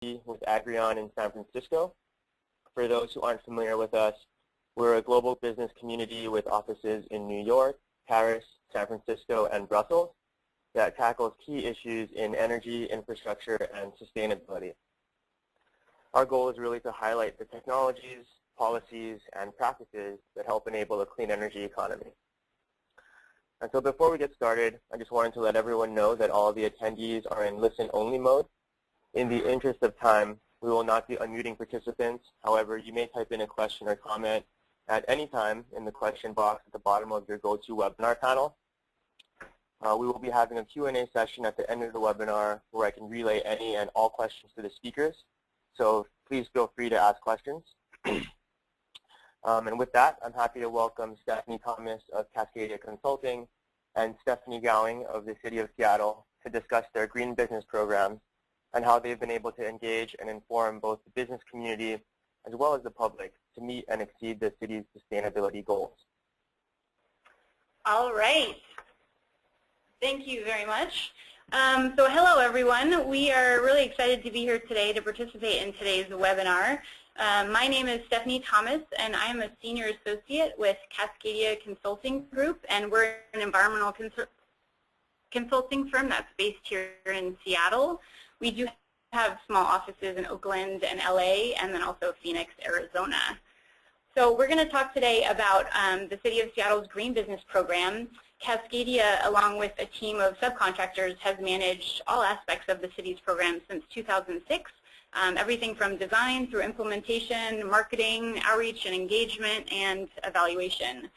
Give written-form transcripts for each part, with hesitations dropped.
with AGRION in San Francisco. For those who aren't familiar with us, we're a global business community with offices in New York, Paris, San Francisco, and Brussels that tackles key issues in energy, infrastructure, and sustainability. Our goal is really to highlight the technologies, policies, and practices that help enable a clean energy economy. And so before we get started, I just wanted to let everyone know that all of the attendees are in listen-only mode. In the interest of time, we will not be unmuting participants. However, you may type in a question or comment at any time in the question box at the bottom of your GoToWebinar panel. We will be having a Q&A session at the end of the webinar where I can relay any and all questions to the speakers. So please feel free to ask questions. And with that, I'm happy to welcome Stephanie Thomas of Cascadia Consulting and Stephanie Gowing of the City of Seattle to discuss their green business programs and how they've been able to engage and inform both the business community as well as the public to meet and exceed the city's sustainability goals. All right. Thank you very much. So hello, everyone. We are really excited to be here today to participate in today's webinar. My name is Stephanie Thomas, and I'm a senior associate with Cascadia Consulting Group, and we're an environmental consulting firm that's based here in Seattle. We do have small offices in Oakland and LA, and then also Phoenix, Arizona. So we're going to talk today about the City of Seattle's Green Business Program. Cascadia, along with a team of subcontractors, has managed all aspects of the city's program since 2006, everything from design through implementation, marketing, outreach and engagement, and evaluation.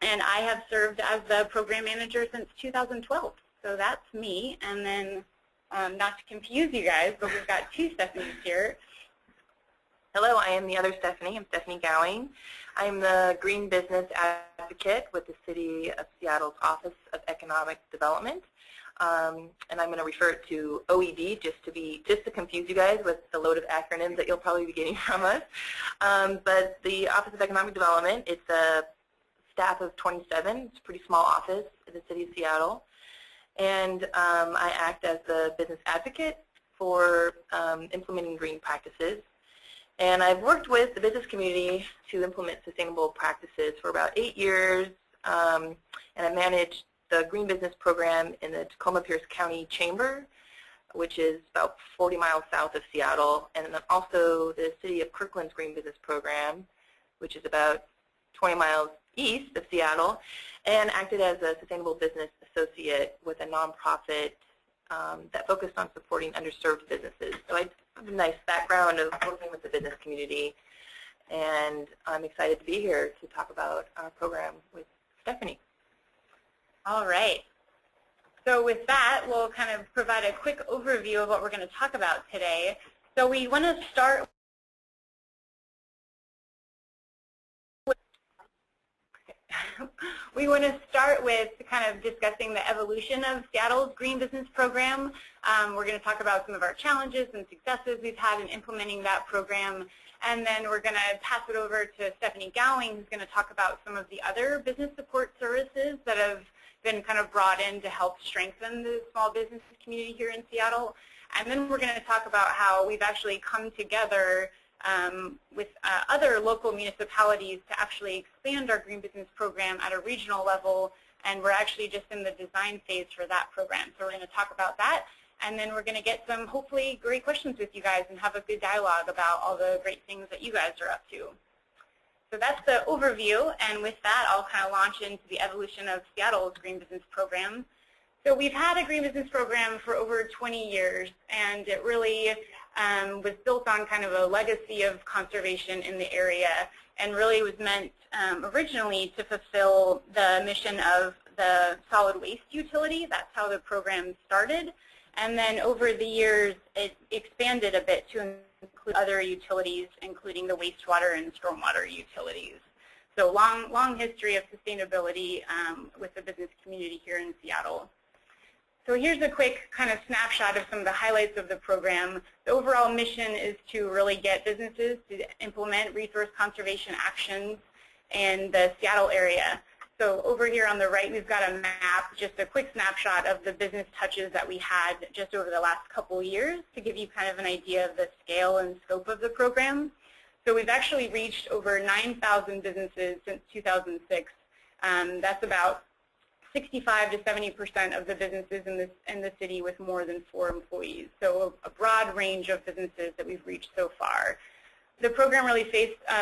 And I have served as the program manager since 2012. So that's me. And then, not to confuse you guys, but we've got two Stephanies here. Hello, I am the other Stephanie. I'm Stephanie Gowing. I'm the Green Business Advocate with the City of Seattle's Office of Economic Development. And I'm going to refer it to OED just to confuse you guys with the load of acronyms that you'll probably be getting from us. But the Office of Economic Development, it's a staff of 27. It's a pretty small office in the City of Seattle. And I act as the business advocate for implementing green practices. And I've worked with the business community to implement sustainable practices for about 8 years, and I managed the Green Business Program in the Tacoma-Pierce County Chamber, which is about 40 miles south of Seattle, and then also the City of Kirkland's Green Business Program, which is about 20 miles east of Seattle, and acted as a sustainable business associate with a nonprofit that focused on supporting underserved businesses. So I have a nice background of working with the business community, and I'm excited to be here to talk about our program with Stephanie. All right. So with that, we'll kind of provide a quick overview of what we're going to talk about today. So we want to start with kind of discussing the evolution of Seattle's Green Business Program. We're going to talk about some of our challenges and successes we've had in implementing that program. And then we're going to pass it over to Stephanie Gowing, who's going to talk about some of the other business support services that have been kind of brought in to help strengthen the small business community here in Seattle. And then we're going to talk about how we've actually come together with other local municipalities to actually expand our Green Business Program at a regional level, and we're actually just in the design phase for that program. So we're going to talk about that, and then we're going to get some hopefully great questions with you guys and have a good dialogue about all the great things that you guys are up to. So that's the overview, and with that I'll kind of launch into the evolution of Seattle's Green Business Program. So we've had a Green Business Program for over 20 years, and it really was built on kind of a legacy of conservation in the area, and really was meant originally to fulfill the mission of the solid waste utility. That's how the program started. And then over the years, it expanded a bit to include other utilities, including the wastewater and stormwater utilities. So long history of sustainability with the business community here in Seattle. So here's a quick kind of snapshot of some of the highlights of the program. The overall mission is to really get businesses to implement resource conservation actions in the Seattle area. So over here on the right, we've got a map, just a quick snapshot of the business touches that we had just over the last couple years to give you kind of an idea of the scale and scope of the program. So we've actually reached over 9,000 businesses since 2006. That's about 65 to 70% of the businesses in the city with more than 4 employees. So a broad range of businesses that we've reached so far. The program really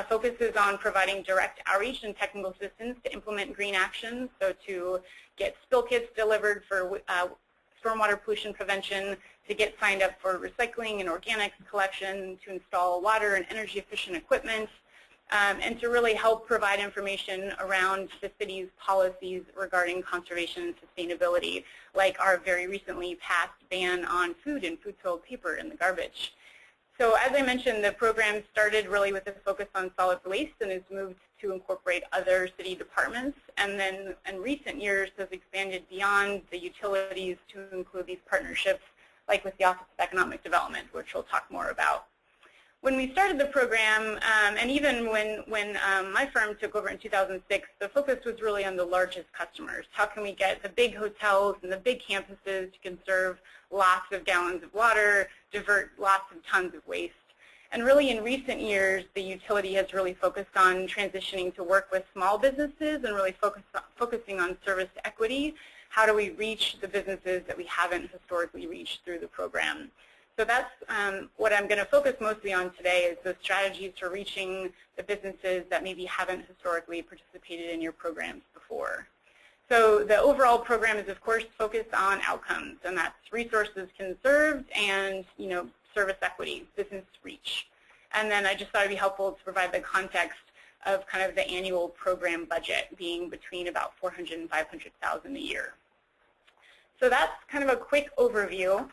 focuses on providing direct outreach and technical assistance to implement green actions, so to get spill kits delivered for stormwater pollution prevention, to get signed up for recycling and organics collection, to install water and energy efficient equipment, and to really help provide information around the city's policies regarding conservation and sustainability, like our very recently passed ban on food and food-soiled paper in the garbage. So as I mentioned, the program started really with a focus on solid waste and has moved to incorporate other city departments, and then in recent years has expanded beyond the utilities to include these partnerships like with the Office of Economic Development, which we'll talk more about. When we started the program, and even when my firm took over in 2006, the focus was really on the largest customers. How can we get the big hotels and the big campuses to conserve lots of gallons of water, divert lots of tons of waste? And really in recent years, the utility has really focused on transitioning to work with small businesses and really focusing on service equity. How do we reach the businesses that we haven't historically reached through the program? So that's what I'm going to focus mostly on today, is the strategies for reaching the businesses that maybe haven't historically participated in your programs before. So the overall program is, of course, focused on outcomes, and that's resources conserved and, service equity, business reach. And then I just thought it would be helpful to provide the context of kind of the annual program budget being between about $400,000 and $500,000 a year. So that's kind of a quick overview.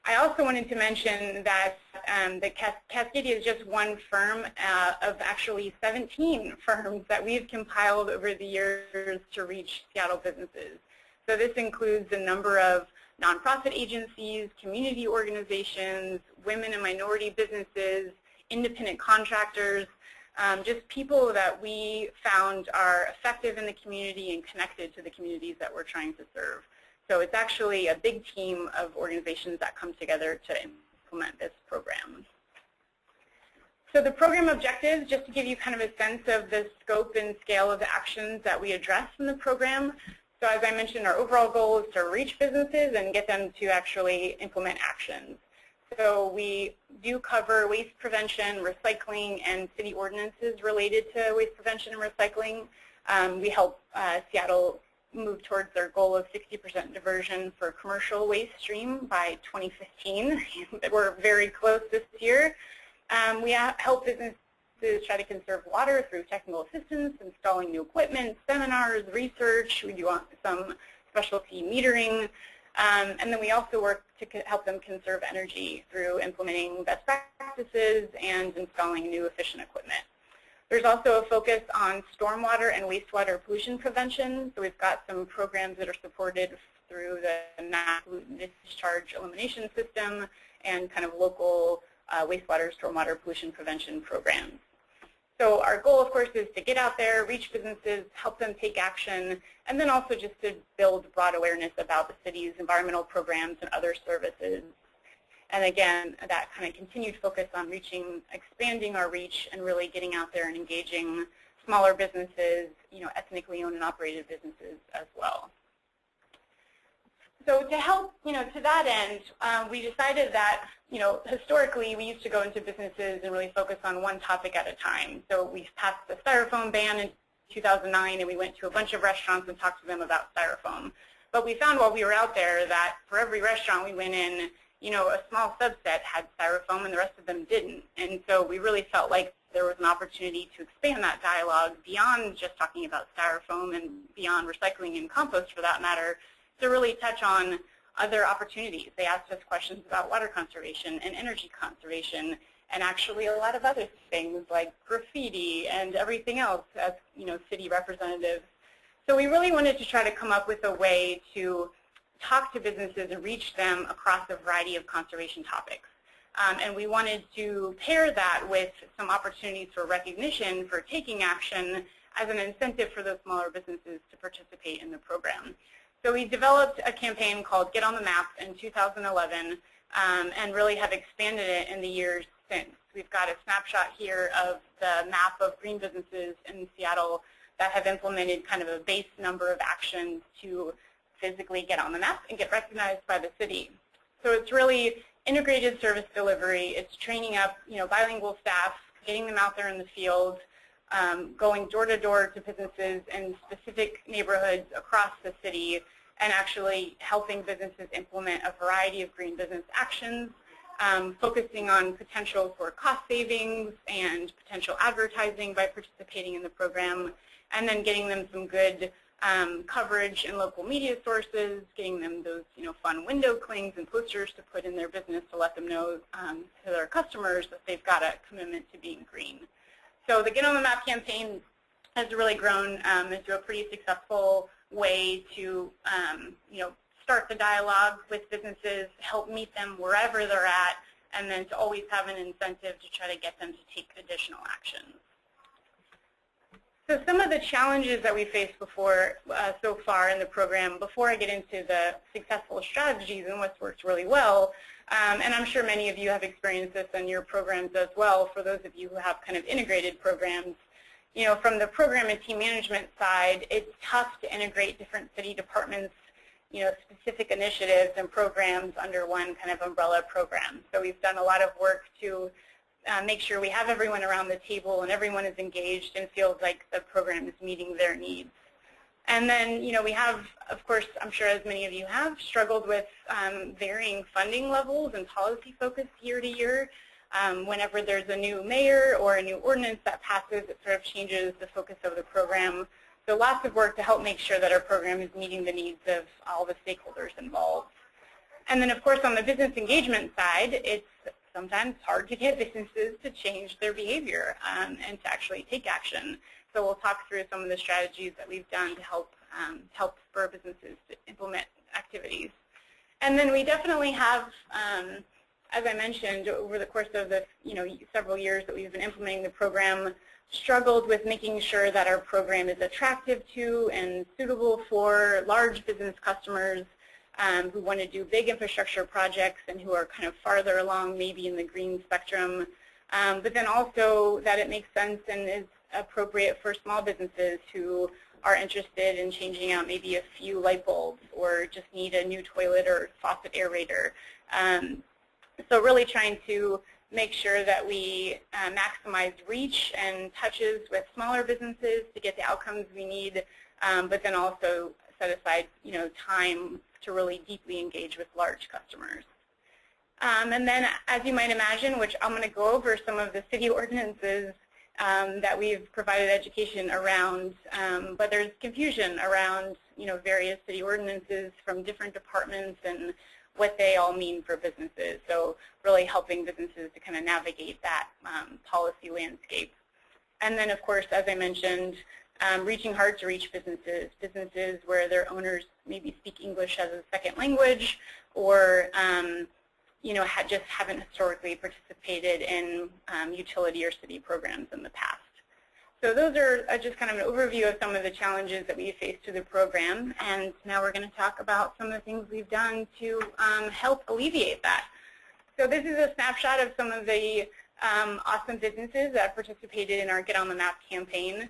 I also wanted to mention that Cascadia is just one firm of actually 17 firms that we've compiled over the years to reach Seattle businesses. So this includes a number of nonprofit agencies, community organizations, women and minority businesses, independent contractors, just people that we found are effective in the community and connected to the communities that we're trying to serve. So it's actually a big team of organizations that come together to implement this program. So the program objectives, just to give you kind of a sense of the scope and scale of the actions that we address in the program. So as I mentioned, our overall goal is to reach businesses and get them to actually implement actions. So we do cover waste prevention, recycling, and city ordinances related to waste prevention and recycling. We help Seattle move towards their goal of 60% diversion for commercial waste stream by 2015. We're very close this year. We help businesses try to conserve water through technical assistance, installing new equipment, seminars, research. We do some specialty metering. And then we also work to help them conserve energy through implementing best practices and installing new efficient equipment. There's also a focus on stormwater and wastewater pollution prevention. So we've got some programs that are supported through the non-pollutant discharge elimination system and kind of local wastewater, stormwater pollution prevention programs. So our goal, of course, is to get out there, reach businesses, help them take action, and then also just to build broad awareness about the city's environmental programs and other services. And again, that kind of continued focus on expanding our reach and really getting out there and engaging smaller businesses, ethnically owned and operated businesses as well. So to help, to that end, we decided that, historically we used to go into businesses and really focus on one topic at a time. So we passed the styrofoam ban in 2009, and we went to a bunch of restaurants and talked to them about styrofoam. But we found while we were out there that for every restaurant we went in, a small subset had styrofoam and the rest of them didn't. And so we really felt like there was an opportunity to expand that dialogue beyond just talking about styrofoam and beyond recycling and compost for that matter, to really touch on other opportunities. They asked us questions about water conservation and energy conservation, and actually a lot of other things like graffiti and everything else as city representatives. So we really wanted to try to come up with a way to talk to businesses and reach them across a variety of conservation topics. And we wanted to pair that with some opportunities for recognition for taking action as an incentive for those smaller businesses to participate in the program. So we developed a campaign called Get on the Map in 2011 and really have expanded it in the years since. We've got a snapshot here of the map of green businesses in Seattle that have implemented kind of a base number of actions to physically get on the map and get recognized by the city. So it's really integrated service delivery. It's training up, bilingual staff, getting them out there in the field, going door to door to businesses in specific neighborhoods across the city, and actually helping businesses implement a variety of green business actions, focusing on potential for cost savings and potential advertising by participating in the program, and then getting them some good coverage in local media sources, getting them those fun window clings and posters to put in their business to let them know to their customers that they've got a commitment to being green. So the Get on the Map campaign has really grown into a pretty successful way to start the dialogue with businesses, help meet them wherever they're at, and then to always have an incentive to try to get them to take additional actions. So some of the challenges that we faced before so far in the program, before I get into the successful strategies and what's worked really well, and I'm sure many of you have experienced this in your programs as well, for those of you who have kind of integrated programs, from the program and team management side, it's tough to integrate different city departments, specific initiatives and programs under one kind of umbrella program. So we've done a lot of work to make sure we have everyone around the table and everyone is engaged and feels like the program is meeting their needs. And then, we have, of course, I'm sure as many of you have, struggled with varying funding levels and policy focus year to year. Whenever there's a new mayor or a new ordinance that passes, it sort of changes the focus of the program. So lots of work to help make sure that our program is meeting the needs of all the stakeholders involved. And then, of course, on the business engagement side, it's sometimes hard to get businesses to change their behavior and to actually take action. So we'll talk through some of the strategies that we've done to help spur businesses to implement activities. And then we definitely have, as I mentioned, over the course of the several years that we've been implementing the program, struggled with making sure that our program is attractive to and suitable for large business customers who want to do big infrastructure projects and who are kind of farther along maybe in the green spectrum, but then also that it makes sense and is appropriate for small businesses who are interested in changing out maybe a few light bulbs or just need a new toilet or faucet aerator. So really trying to make sure that we maximize reach and touches with smaller businesses to get the outcomes we need, but then also set aside time to really deeply engage with large customers. And then, as you might imagine, which I'm going to go over some of the city ordinances that we've provided education around, but there's confusion around various city ordinances from different departments and what they all mean for businesses. So really helping businesses to kind of navigate that policy landscape. And then, of course, as I mentioned, reaching hard to reach businesses where their owners maybe speak English as a second language or just haven't historically participated in utility or city programs in the past. So those are just kind of an overview of some of the challenges that we faced through the program, and now we're going to talk about some of the things we've done to help alleviate that. So this is a snapshot of some of the awesome businesses that participated in our Get on the Map campaign.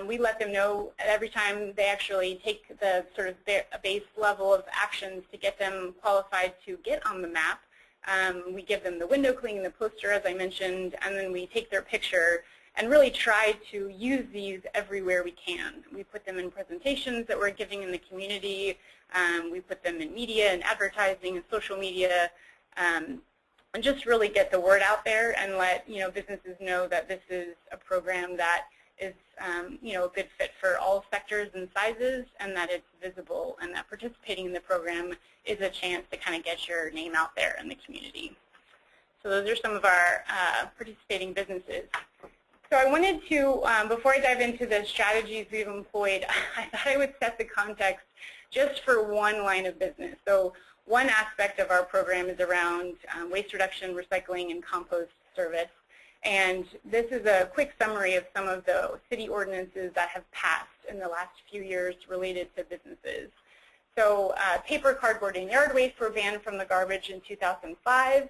We let them know every time they actually take the sort of base level of actions to get them qualified to get on the map. We give them the window cleaning, the poster, as I mentioned, and then we take their picture and really try to use these everywhere we can. We put them in presentations that we're giving in the community. We put them in media and advertising and social media, and just really get the word out there and let businesses know that this is a program that is a good fit for all sectors and sizes, and that it's visible, and that participating in the program is a chance to kind of get your name out there in the community. So those are some of our participating businesses. So I wanted to, before I dive into the strategies we've employed, I thought I would set the context just for one line of business. So one aspect of our program is around waste reduction, recycling, and compost service. And this is a quick summary of some of the city ordinances that have passed in the last few years related to businesses. So paper, cardboard, and yard waste were banned from the garbage in 2005.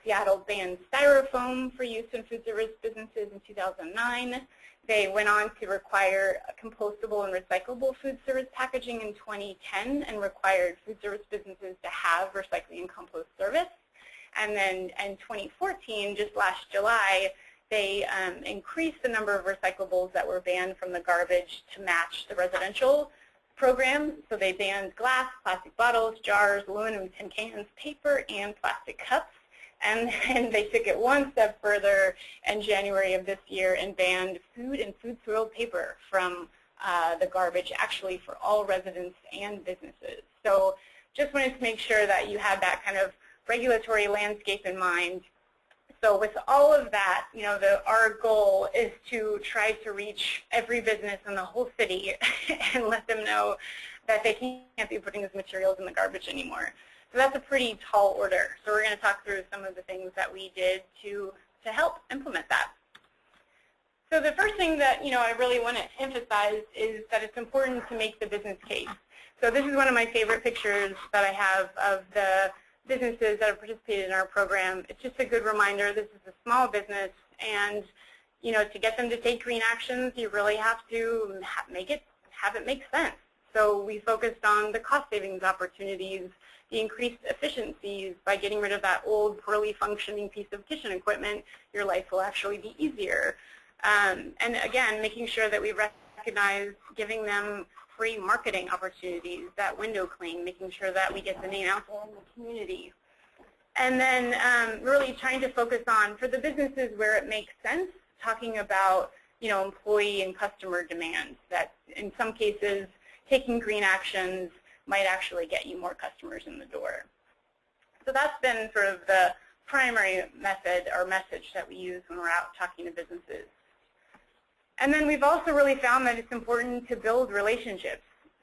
Seattle banned styrofoam for use in food service businesses in 2009. They went on to require compostable and recyclable food service packaging in 2010 and required food service businesses to have recycling and compost service. And then in 2014, just last July, they increased the number of recyclables that were banned from the garbage to match the residential program. So they banned glass, plastic bottles, jars, aluminum tin cans, paper, and plastic cups. And they took it one step further in January of this year and banned food and food-soiled paper from the garbage, actually for all residents and businesses. So just wanted to make sure that you had that kind of regulatory landscape in mind. So with all of that, you know, our goal is to try to reach every business in the whole city and let them know that they can't be putting these materials in the garbage anymore. So that's a pretty tall order. So we're going to talk through some of the things that we did to help implement that. So the first thing that I really want to emphasize is that it's important to make the business case. So this is one of my favorite pictures that I have of the businesses that have participated in our program. It's just a good reminder this is a small business, and to get them to take green actions, you really have to have it make sense. So we focused on the cost savings opportunities, the increased efficiencies. By getting rid of that old, poorly functioning piece of kitchen equipment, your life will actually be easier. And again, making sure that we recognize giving them free marketing opportunities, that window clean, making sure that we get the name out there in the community. And then really trying to focus on, for the businesses where it makes sense, talking about employee and customer demands, that in some cases taking green actions might actually get you more customers in the door. So that's been sort of the primary method or message that we use when we're out talking to businesses. And then we've also really found that it's important to build relationships.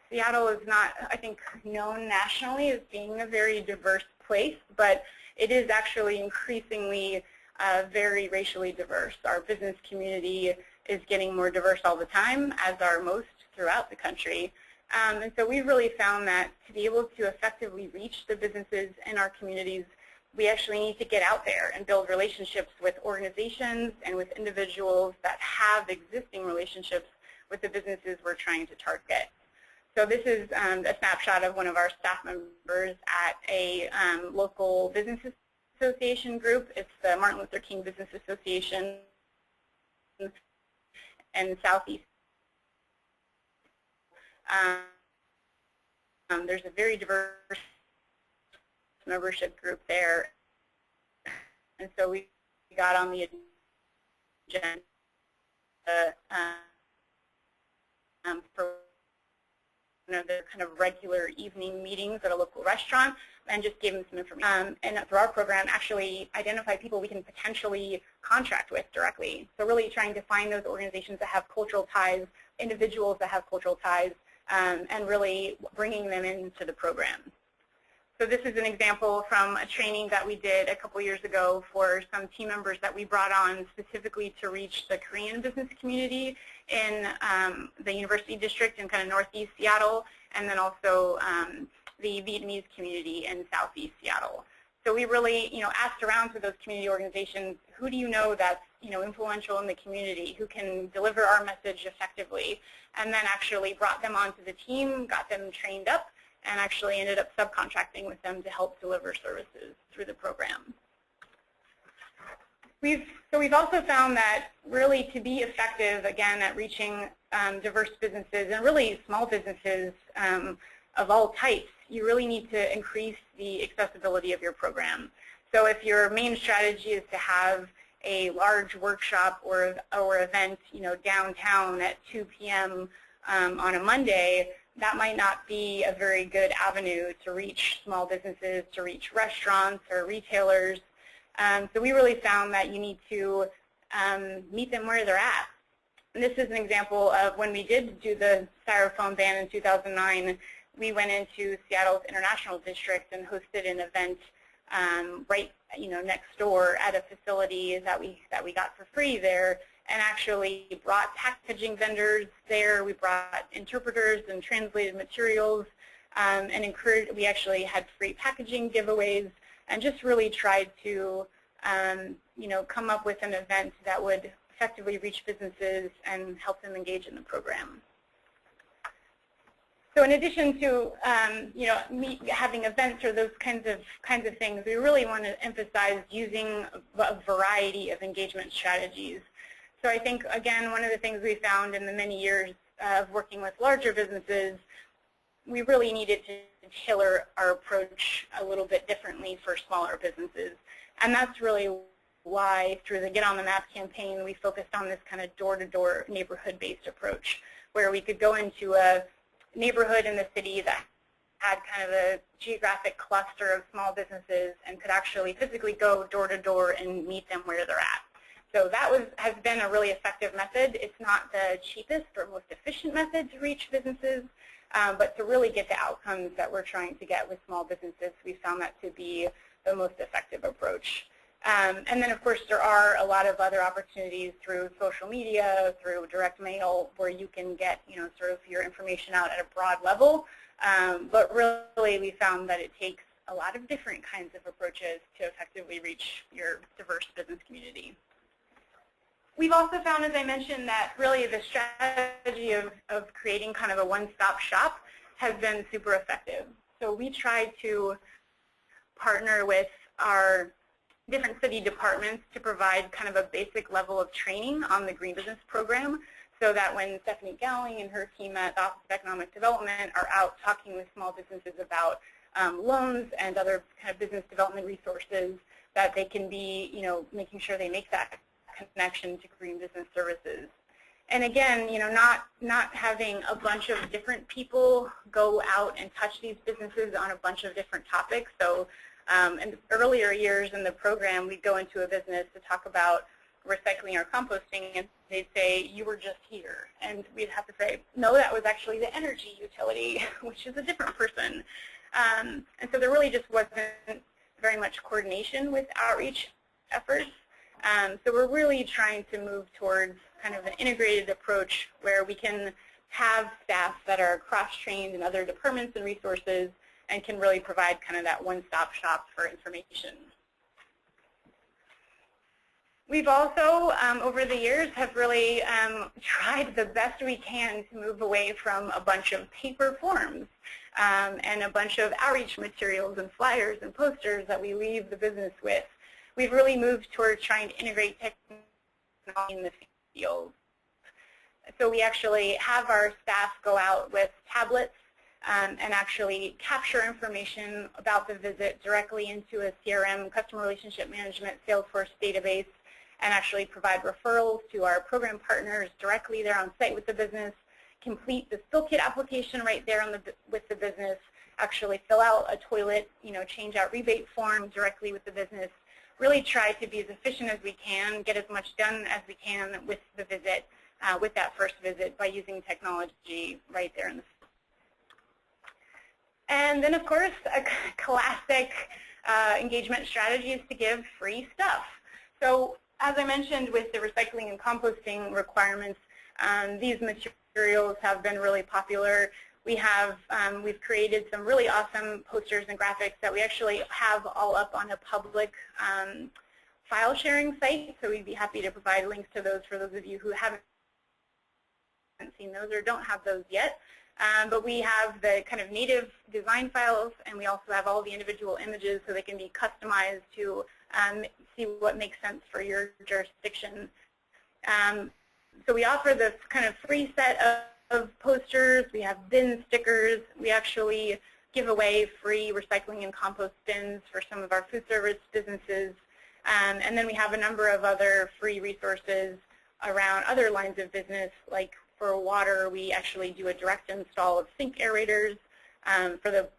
Seattle is not, I think, known nationally as being a very diverse place, but it is actually increasingly very racially diverse. Our business community is getting more diverse all the time, as are most throughout the country. And so we've really found that to be able to effectively reach the businesses in our communities, we actually need to get out there and build relationships with organizations and with individuals that have existing relationships with the businesses we're trying to target. So this is a snapshot of one of our staff members at a local business association group. It's the Martin Luther King Business Association in Southeast. There's a very diverse membership group there, and so we got on the agenda for one of the kind of regular evening meetings at a local restaurant, and just gave them some information. And through our program, actually identify people we can potentially contract with directly. So really trying to find those organizations that have cultural ties, individuals that have cultural ties, and really bringing them into the program. So this is an example from a training that we did a couple years ago for some team members that we brought on specifically to reach the Korean business community in the University District in kind of northeast Seattle, and then also the Vietnamese community in southeast Seattle. So we really asked around to those community organizations, who do you know that's influential in the community, who can deliver our message effectively, and then actually brought them onto the team, got them trained up, and actually ended up subcontracting with them to help deliver services through the program. So we've also found that really to be effective, again, at reaching diverse businesses and really small businesses of all types, you really need to increase the accessibility of your program. So if your main strategy is to have a large workshop or event downtown at 2 p.m. On a Monday, that might not be a very good avenue to reach small businesses, to reach restaurants or retailers. So we really found that you need to meet them where they're at. And this is an example of when we did do the styrofoam ban in 2009, we went into Seattle's International District and hosted an event right, next door at a facility that we got for free there, and actually brought packaging vendors there. We brought interpreters and translated materials, and we actually had free packaging giveaways, and just really tried to come up with an event that would effectively reach businesses and help them engage in the program. So in addition to having events or those kinds of things, we really want to emphasize using a variety of engagement strategies. So I think, again, one of the things we found in the many years of working with larger businesses, we really needed to tailor our approach a little bit differently for smaller businesses. And that's really why, through the Get on the Map campaign, we focused on this kind of door-to-door neighborhood-based approach, where we could go into a neighborhood in the city that had kind of a geographic cluster of small businesses and could actually physically go door-to-door and meet them where they're at. So that has been a really effective method. It's not the cheapest or most efficient method to reach businesses, but to really get the outcomes that we're trying to get with small businesses, we found that to be the most effective approach. And then, of course, there are a lot of other opportunities through social media, through direct mail, where you can get, sort of your information out at a broad level. But really, we found that it takes a lot of different kinds of approaches to effectively reach your diverse business community. We've also found, as I mentioned, that really the strategy of creating kind of a one-stop shop has been super effective. So we tried to partner with our different city departments to provide kind of a basic level of training on the Green Business Program, so that when Stephanie Gowing and her team at the Office of Economic Development are out talking with small businesses about loans and other kind of business development resources, that they can be, making sure they make that connection to green business services. And again, not having a bunch of different people go out and touch these businesses on a bunch of different topics. So in earlier years in the program, we'd go into a business to talk about recycling or composting, and they'd say, "You were just here." And we'd have to say, "No, that was actually the energy utility," which is a different person. And so there really just wasn't very much coordination with outreach efforts. So we're really trying to move towards kind of an integrated approach where we can have staff that are cross-trained in other departments and resources and can really provide kind of that one-stop shop for information. We've also, over the years, have really tried the best we can to move away from a bunch of paper forms and a bunch of outreach materials and flyers and posters that we leave the business with. We've really moved towards trying to integrate technology in the field. So we actually have our staff go out with tablets and actually capture information about the visit directly into a CRM, customer relationship management, Salesforce database, and actually provide referrals to our program partners directly there on site with the business, complete the spill kit application right there on with the business, actually fill out a toilet, change out rebate form directly with the business, really try to be as efficient as we can, get as much done as we can with the visit, with that first visit by using technology right there in the field. And then, of course, a classic engagement strategy is to give free stuff. So as I mentioned, with the recycling and composting requirements, these materials have been really popular. We've created some really awesome posters and graphics that we actually have all up on a public file sharing site, so we'd be happy to provide links to those for those of you who haven't seen those or don't have those yet. But we have the kind of native design files, and we also have all the individual images so they can be customized to see what makes sense for your jurisdiction. So we offer this kind of free set of posters. We have bin stickers. We actually give away free recycling and compost bins for some of our food service businesses. And then we have a number of other free resources around other lines of business, like for water, we actually do a direct install of sink aerators. For the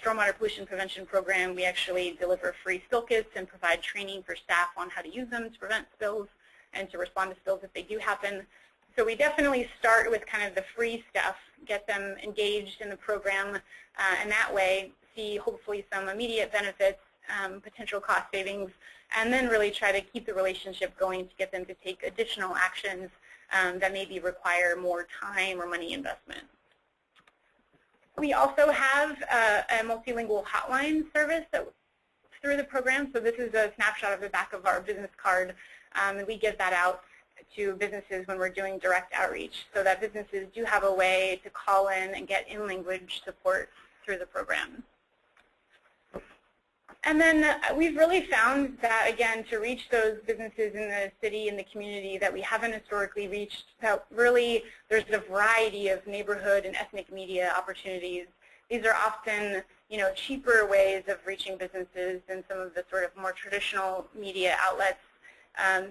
stormwater pollution prevention program, we actually deliver free spill kits and provide training for staff on how to use them to prevent spills and to respond to spills if they do happen. So we definitely start with kind of the free stuff, get them engaged in the program, and that way see hopefully some immediate benefits potential cost savings, and then really try to keep the relationship going to get them to take additional actions that maybe require more time or money investment. We also have a multilingual hotline service through the program. So this is a snapshot of the back of our business card, and we give that out to businesses when we're doing direct outreach, so that businesses do have a way to call in and get in-language support through the program. And then we've really found that, again, to reach those businesses in the city and the community that we haven't historically reached, that really there's a variety of neighborhood and ethnic media opportunities. These are often, cheaper ways of reaching businesses than some of the sort of more traditional media outlets.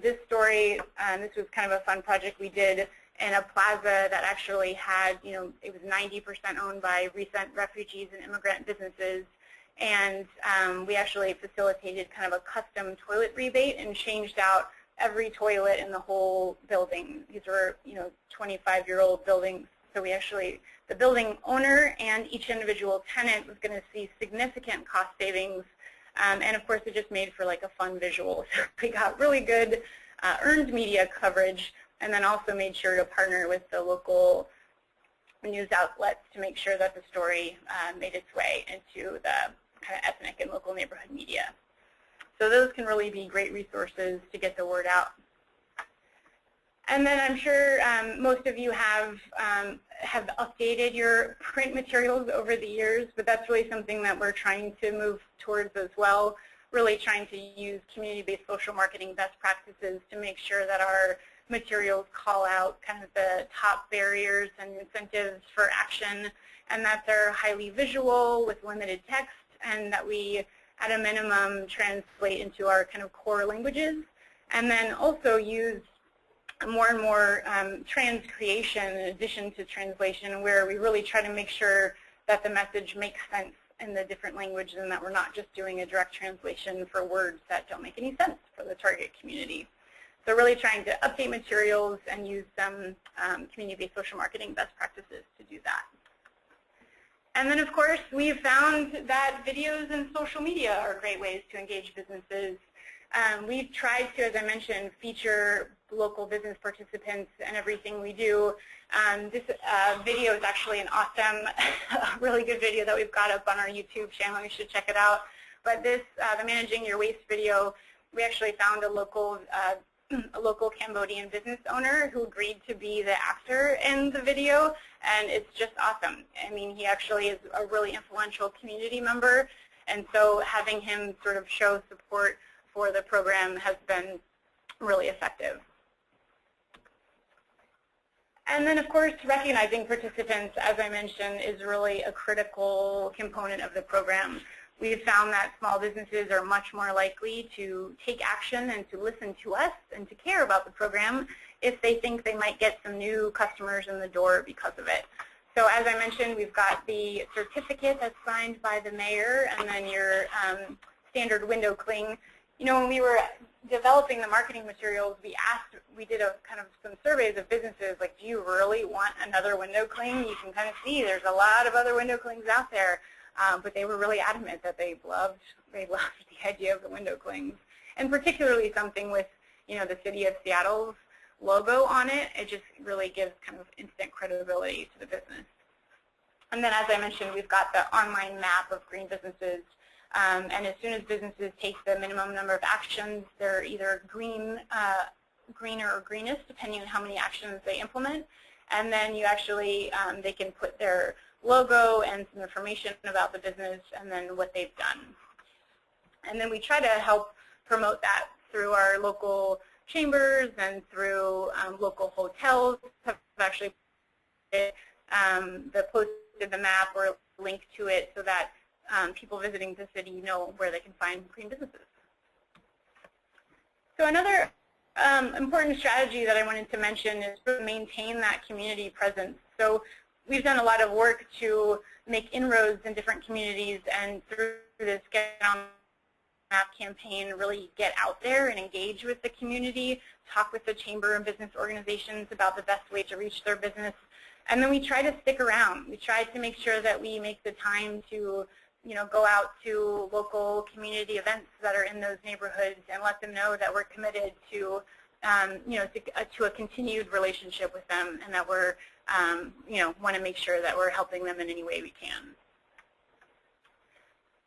This story, this was kind of a fun project we did in a plaza that actually had, it was 90% owned by recent refugees and immigrant businesses. And we actually facilitated kind of a custom toilet rebate and changed out every toilet in the whole building. These were, 25-year-old buildings. So we actually, the building owner and each individual tenant was going to see significant cost savings. And of course, it just made for like a fun visual. So we got really good earned media coverage, and then also made sure to partner with the local news outlets to make sure that the story made its way into the kind of ethnic and local neighborhood media. So those can really be great resources to get the word out. And then I'm sure most of you have updated your print materials over the years, but that's really something that we're trying to move towards as well, really trying to use community-based social marketing best practices to make sure that our materials call out kind of the top barriers and incentives for action, and that they're highly visual with limited text, and that we, at a minimum, translate into our kind of core languages, and then also use more and more trans creation in addition to translation, where we really try to make sure that the message makes sense in the different languages and that we're not just doing a direct translation for words that don't make any sense for the target community. So really trying to update materials and use some community-based social marketing best practices to do that. And then, of course, we've found that videos and social media are great ways to engage businesses. We've tried to, as I mentioned, feature local business participants in everything we do. This video is actually an awesome, really good video that we've got up on our YouTube channel. You should check it out. But this, the Managing Your Waste video, we actually found a local Cambodian business owner who agreed to be the actor in the video, and it's just awesome. I mean, he actually is a really influential community member, and so having him sort of show support for the program has been really effective. And then, of course, recognizing participants, as I mentioned, is really a critical component of the program. We've found that small businesses are much more likely to take action and to listen to us and to care about the program if they think they might get some new customers in the door because of it. So as I mentioned, we've got the certificate that's signed by the mayor, and then your standard window cling. You know, when we were developing the marketing materials, we did a kind of some surveys of businesses, like, do you really want another window cling? You can kind of see there's a lot of other window clings out there. But they were really adamant that they loved the idea of the window clings, and particularly something with, the City of Seattle's logo on it. It just really gives kind of instant credibility to the business. And then, as I mentioned, we've got the online map of green businesses, and as soon as businesses take the minimum number of actions, they're either greener or greenest, depending on how many actions they implement. And then you actually, they can put their logo and some information about the business and then what they've done. And then we try to help promote that through our local chambers and through local hotels. Have actually posted the map or link to it so that people visiting the city know where they can find green businesses. So another important strategy that I wanted to mention is to maintain that community presence. So we've done a lot of work to make inroads in different communities, and through this Get On Map campaign, really get out there and engage with the community, talk with the chamber and business organizations about the best way to reach their business. And then we try to stick around. We try to make sure that we make the time to go out to local community events that are in those neighborhoods and let them know that we're committed to, to a continued relationship with them, and that we're, want to make sure that we're helping them in any way we can.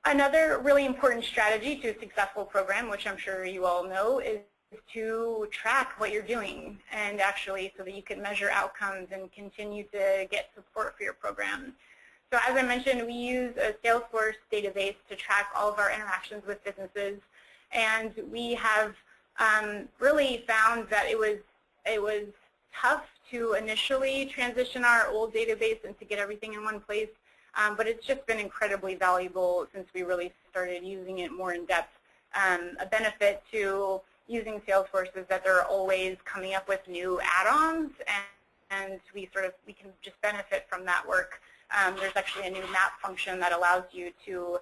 Another really important strategy to a successful program, which I'm sure you all know, is to track what you're doing, and actually so that you can measure outcomes and continue to get support for your program. So as I mentioned, we use a Salesforce database to track all of our interactions with businesses, and we have really found that it was tough to initially transition our old database and to get everything in one place, but it's just been incredibly valuable since we really started using it more in depth. A benefit to using Salesforce is that they're always coming up with new add-ons, and we can just benefit from that work. There's actually a new map function that allows you to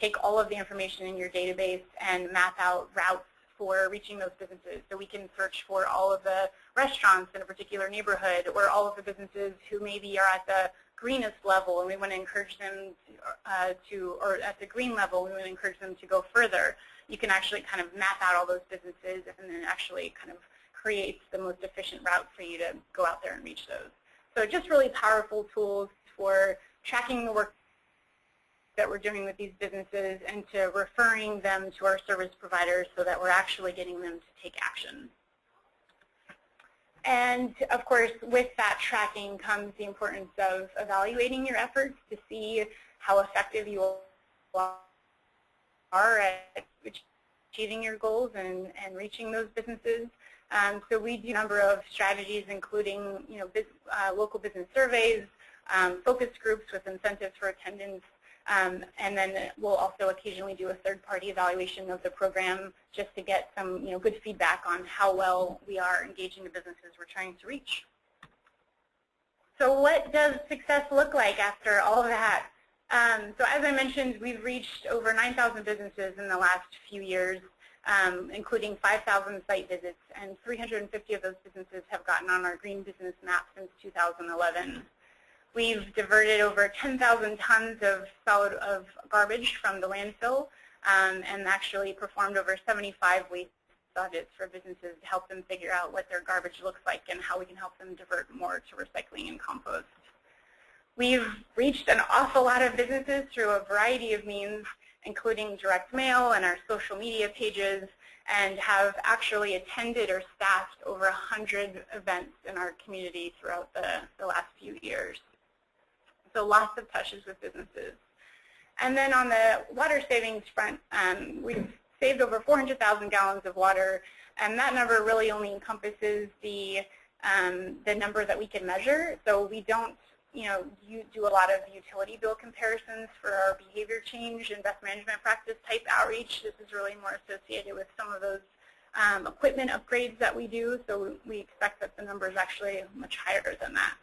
take all of the information in your database and map out routes for reaching those businesses. So we can search for all of the restaurants in a particular neighborhood, or all of the businesses who maybe are at the greenest level, and we want to encourage them or at the green level, we want to encourage them to go further. You can actually kind of map out all those businesses and then actually kind of create the most efficient route for you to go out there and reach those. So just really powerful tools for tracking the work that we're doing with these businesses and to referring them to our service providers so that we're actually getting them to take action. And of course, with that tracking comes the importance of evaluating your efforts to see how effective you are at achieving your goals and reaching those businesses. So we do a number of strategies, including local business surveys, focus groups with incentives for attendance, and then we'll also occasionally do a third-party evaluation of the program just to get some good feedback on how well we are engaging the businesses we're trying to reach. So what does success look like after all of that? So as I mentioned, we've reached over 9,000 businesses in the last few years, including 5,000 site visits, and 350 of those businesses have gotten on our Green Business Map since 2011. We've diverted over 10,000 tons of garbage from the landfill, and actually performed over 75 waste audits for businesses to help them figure out what their garbage looks like and how we can help them divert more to recycling and compost. We've reached an awful lot of businesses through a variety of means, including direct mail and our social media pages, and have actually attended or staffed over 100 events in our community throughout the last few years. So lots of touches with businesses. And then on the water savings front, we've saved over 400,000 gallons of water, and that number really only encompasses the number that we can measure. So we don't you do a lot of utility bill comparisons for our behavior change and best management practice type outreach. This is really more associated with some of those equipment upgrades that we do, so we expect that the number is actually much higher than that.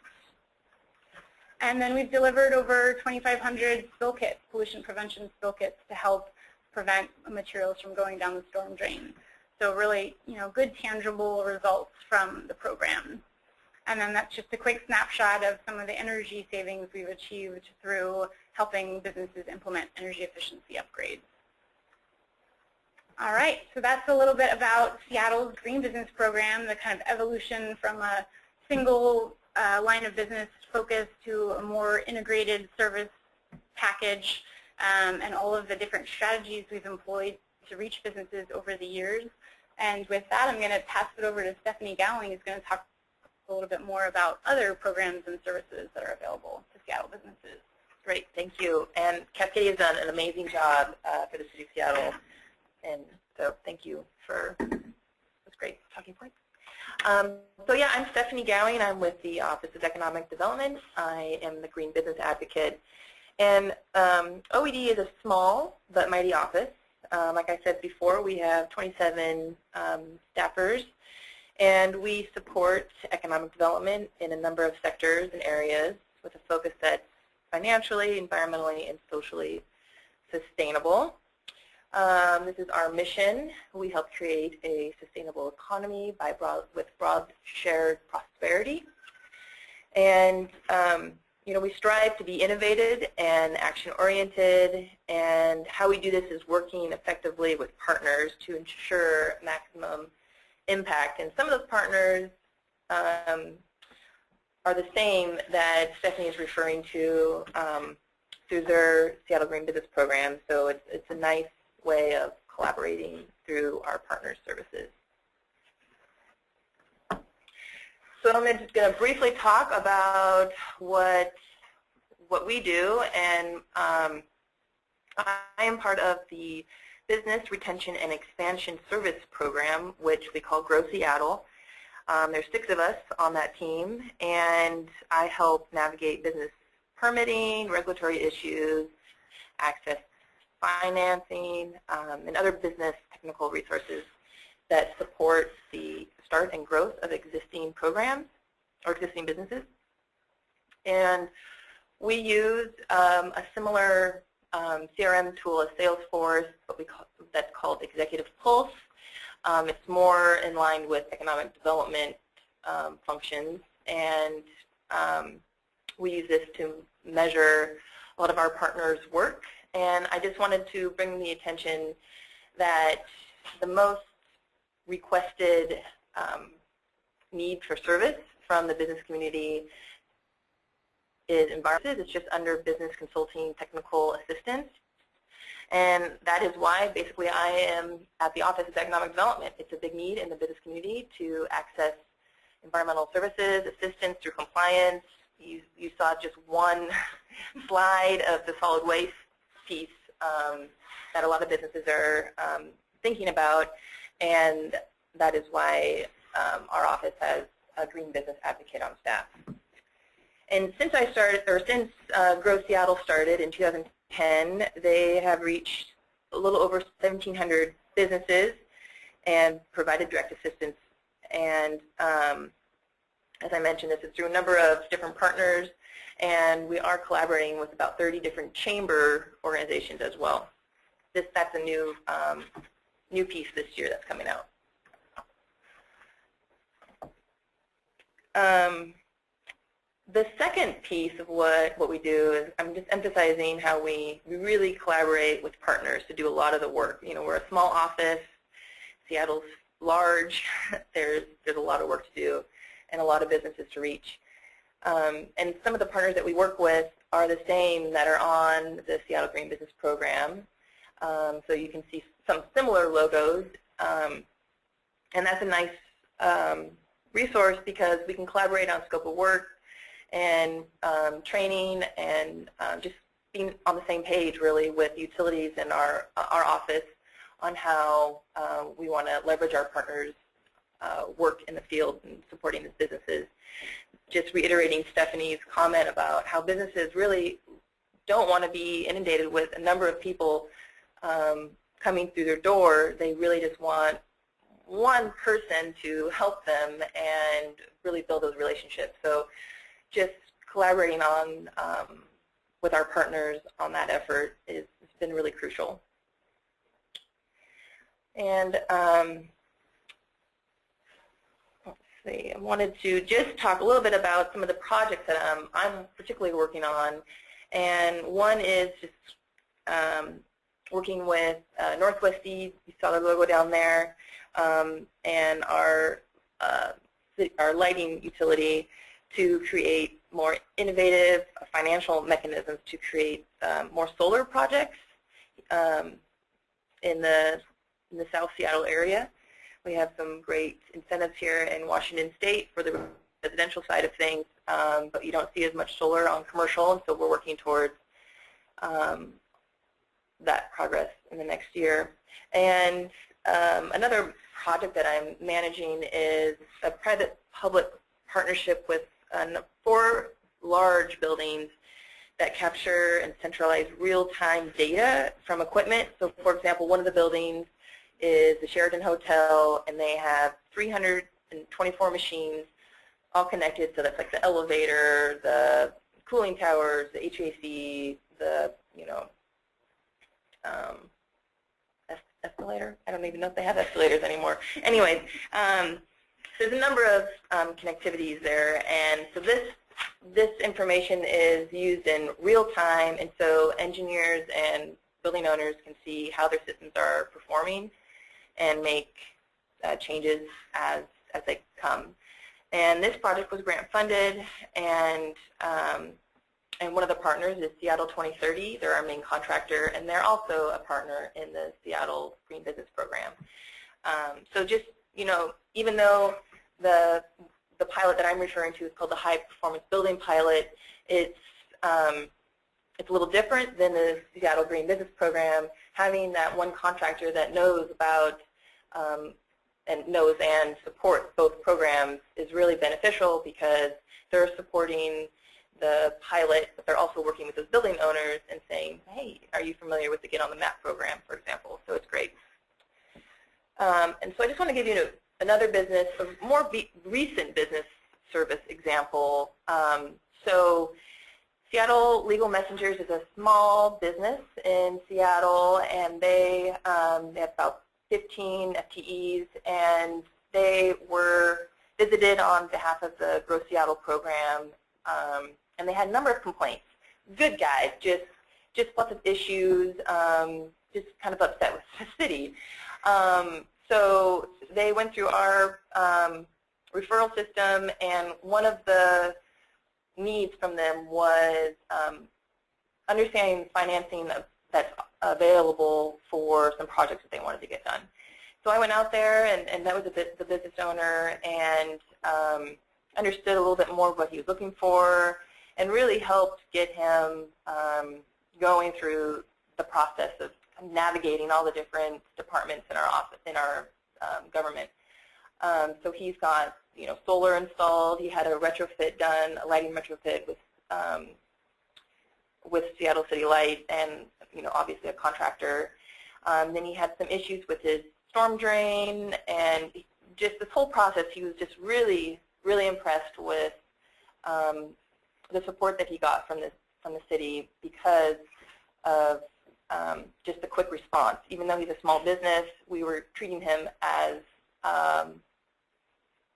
And then we've delivered over 2,500 spill kits, pollution prevention spill kits, to help prevent materials from going down the storm drain. So really, good tangible results from the program. And then that's just a quick snapshot of some of the energy savings we've achieved through helping businesses implement energy efficiency upgrades. All right, so that's a little bit about Seattle's Green Business Program, the kind of evolution from a single line of business focus to a more integrated service package, and all of the different strategies we've employed to reach businesses over the years. And with that, I'm going to pass it over to Stephanie Gowing, who's going to talk a little bit more about other programs and services that are available to Seattle businesses. Great, thank you. And Cascadia has done an amazing job for the City of Seattle, and so thank you for those great talking points. So yeah, I'm Stephanie Gowing. I'm with the Office of Economic Development. I am the Green Business Advocate. And OED is a small but mighty office. Like I said before, we have 27 staffers, and we support economic development in a number of sectors and areas with a focus that's financially, environmentally, and socially sustainable. This is our mission. We help create a sustainable economy with broad shared prosperity. And we strive to be innovative and action-oriented, and how we do this is working effectively with partners to ensure maximum impact. And some of those partners are the same that Stephanie is referring to through their Seattle Green Business Program. So it's a nice way of collaborating through our partner services. So I'm just going to briefly talk about what we do, and I am part of the Business Retention and Expansion Service Program, which we call Grow Seattle. There's 6 of us on that team, and I help navigate business permitting, regulatory issues, access financing, and other business technical resources that support the start and growth of existing programs or existing businesses. And we use a similar CRM tool as Salesforce, that's called Executive Pulse. It's more in line with economic development functions, and we use this to measure a lot of our partners' work. And I just wanted to bring the attention that the most requested need for service from the business community is environmental. It's just under business consulting technical assistance. And that is why basically I am at the Office of Economic Development. It's a big need in the business community to access environmental services, assistance through compliance. You saw just one slide of the solid waste piece that a lot of businesses are thinking about, and that is why our office has a Green Business Advocate on staff. And since Grow Seattle started in 2010, they have reached a little over 1,700 businesses and provided direct assistance. And as I mentioned, this is through a number of different partners, and we are collaborating with about 30 different chamber organizations as well. That's a new piece this year that's coming out. The second piece of what we do is I'm just emphasizing how we really collaborate with partners to do a lot of the work. We're a small office. Seattle's large. There's a lot of work to do and a lot of businesses to reach. And some of the partners that we work with are the same that are on the Seattle Green Business Program. So you can see some similar logos. And that's a nice resource because we can collaborate on scope of work and training and just being on the same page really with utilities in our office on how we want to leverage our partners' work in the field and supporting these businesses. Just reiterating Stephanie's comment about how businesses really don't want to be inundated with a number of people coming through their door. They really just want one person to help them and really build those relationships. So just collaborating on with our partners on that effort has been really crucial. And let's see, I wanted to just talk a little bit about some of the projects that I'm particularly working on. And one is just working with Northwest Seeds. You saw the logo down there, and our lighting utility to create more innovative financial mechanisms to create more solar projects in the South Seattle area. We have some great incentives here in Washington State for the residential side of things, but you don't see as much solar on commercial, and so we're working towards that progress in the next year. And another project that I'm managing is a private-public partnership with 4 large buildings that capture and centralize real-time data from equipment. So, for example, one of the buildings is the Sheraton Hotel, and they have 324 machines all connected. So that's like the elevator, the cooling towers, the HVAC, the escalator. I don't even know if they have escalators anymore. Anyways, there's a number of connectivities there, and so this this information is used in real time, and so engineers and building owners can see how their systems are performing and make changes as they come. And this project was grant funded, and one of the partners is Seattle 2030. They're our main contractor, and they're also a partner in the Seattle Green Business Program. So just, you know, even though the pilot that I'm referring to is called the High Performance Building Pilot, it's a little different than the Seattle Green Business Program. Having that one contractor that knows about and supports both programs is really beneficial, because they're supporting the pilot, but they're also working with those building owners and saying, hey, are you familiar with the Get on the Map program, for example? So it's great. And so I just want to give you another business, a more recent business service example. So Seattle Legal Messengers is a small business in Seattle, and they have about 15 FTEs, and they were visited on behalf of the Grow Seattle program, and they had a number of complaints. Good guys, just lots of issues, just kind of upset with the city. So they went through our referral system, and one of the needs from them was understanding financing that's available for some projects that they wanted to get done. So I went out there and met with the business owner and understood a little bit more of what he was looking for, and really helped get him going through the process of navigating all the different departments in our office, in our government. So he's got, you know, solar installed. He had a retrofit done, a lighting retrofit with Seattle City Light, and, you know, obviously a contractor. Then he had some issues with his storm drain, and just this whole process, he was just really, really impressed with the support that he got from the city, because of just a quick response. Even though he's a small business, we were treating him as,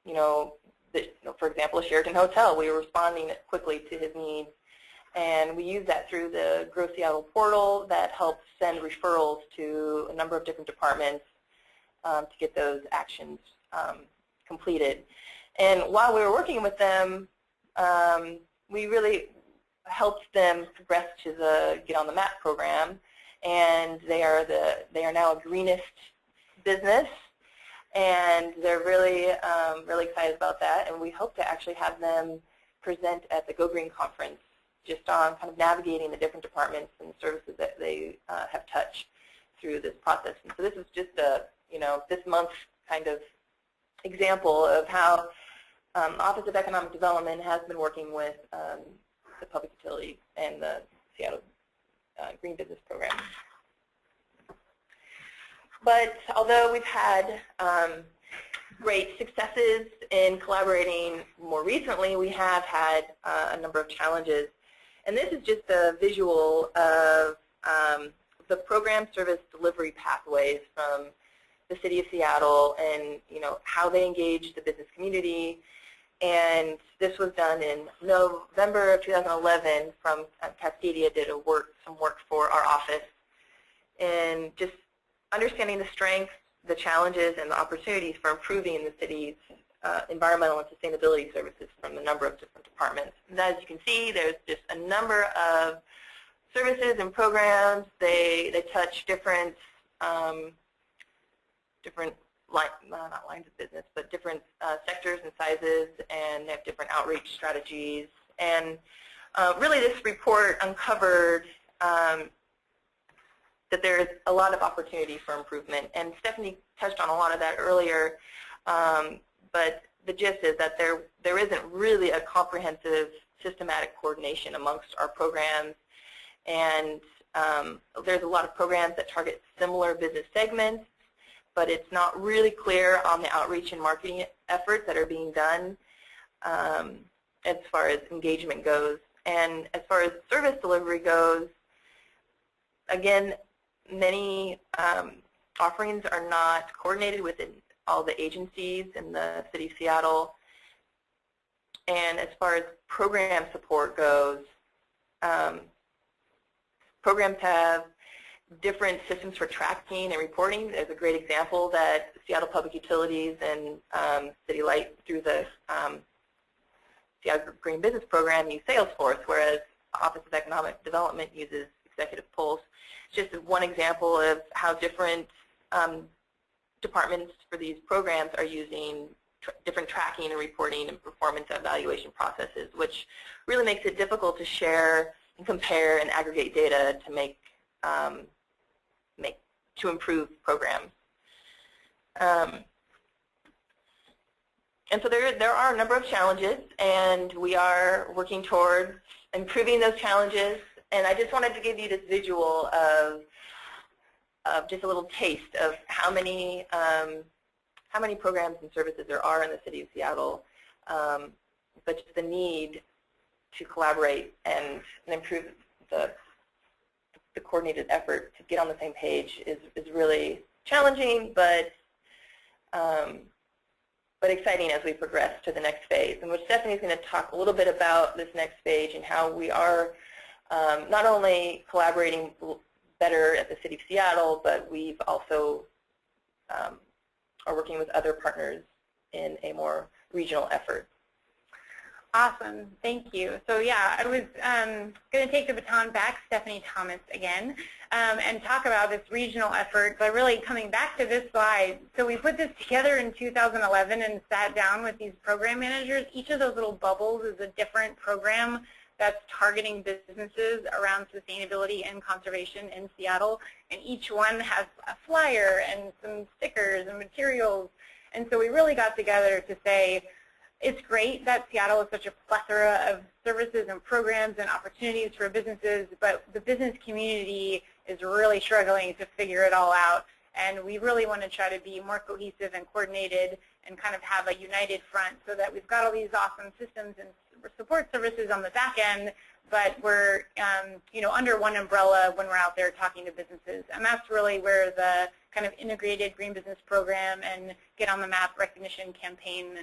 you know, for example, a Sheraton hotel. We were responding quickly to his needs, and we use that through the Grow Seattle portal that helps send referrals to a number of different departments to get those actions completed. And while we were working with them, we really helped them progress to the Get on the Map program, and they are now a greenest business, and they're really really excited about that. And we hope to actually have them present at the Go Green conference, just on kind of navigating the different departments and services that they have touched through this process. And so this is just a, you know, this month's kind of example of how Office of Economic Development has been working with the public utility and the Seattle Green Business Program. But although we've had great successes in collaborating more recently, we have had a number of challenges. And this is just a visual of the program service delivery pathways from the City of Seattle, and, you know, how they engage the business community. And this was done in November of 2011 from Cascadia did some work for our office, and just understanding the strengths, the challenges, and the opportunities for improving the city's environmental and sustainability services from a number of different departments. And as you can see, there's just a number of services and programs. They touch different not lines of business, but different sectors and sizes, and they have different outreach strategies. And really this report uncovered that there is a lot of opportunity for improvement. And Stephanie touched on a lot of that earlier, but the gist is that there isn't really a comprehensive systematic coordination amongst our programs. And there's a lot of programs that target similar business segments, but it's not really clear on the outreach and marketing efforts that are being done as far as engagement goes. And as far as service delivery goes, again, many offerings are not coordinated within all the agencies in the City of Seattle. And as far as program support goes, programs have different systems for tracking and reporting. There's a great example that Seattle Public Utilities and City Light through the Seattle Green Business Program use Salesforce, whereas Office of Economic Development uses Executive Pulse. It's just one example of how different departments for these programs are using different tracking and reporting and performance evaluation processes, which really makes it difficult to share and compare and aggregate data to to improve programs. And so there are a number of challenges, and we are working towards improving those challenges. And I just wanted to give you this visual of just a little taste of how many programs and services there are in the city of Seattle, but just the need to collaborate and improve the coordinated effort to get on the same page is really challenging, but exciting as we progress to the next phase. And which Stephanie is going to talk a little bit about this next stage and how we are not only collaborating better at the City of Seattle, but we've also are working with other partners in a more regional effort. Awesome, thank you. So yeah, I was going to take the baton back, Stephanie Thomas again, and talk about this regional effort, but really coming back to this slide. So we put this together in 2011 and sat down with these program managers. Each of those little bubbles is a different program that's targeting businesses around sustainability and conservation in Seattle, and each one has a flyer and some stickers and materials. And so we really got together to say, it's great that Seattle is such a plethora of services and programs and opportunities for businesses, but the business community is really struggling to figure it all out. And we really want to try to be more cohesive and coordinated and kind of have a united front so that we've got all these awesome systems and support services on the back end, but we're under one umbrella when we're out there talking to businesses. And that's really where the kind of integrated green business program and Get on the Map recognition campaign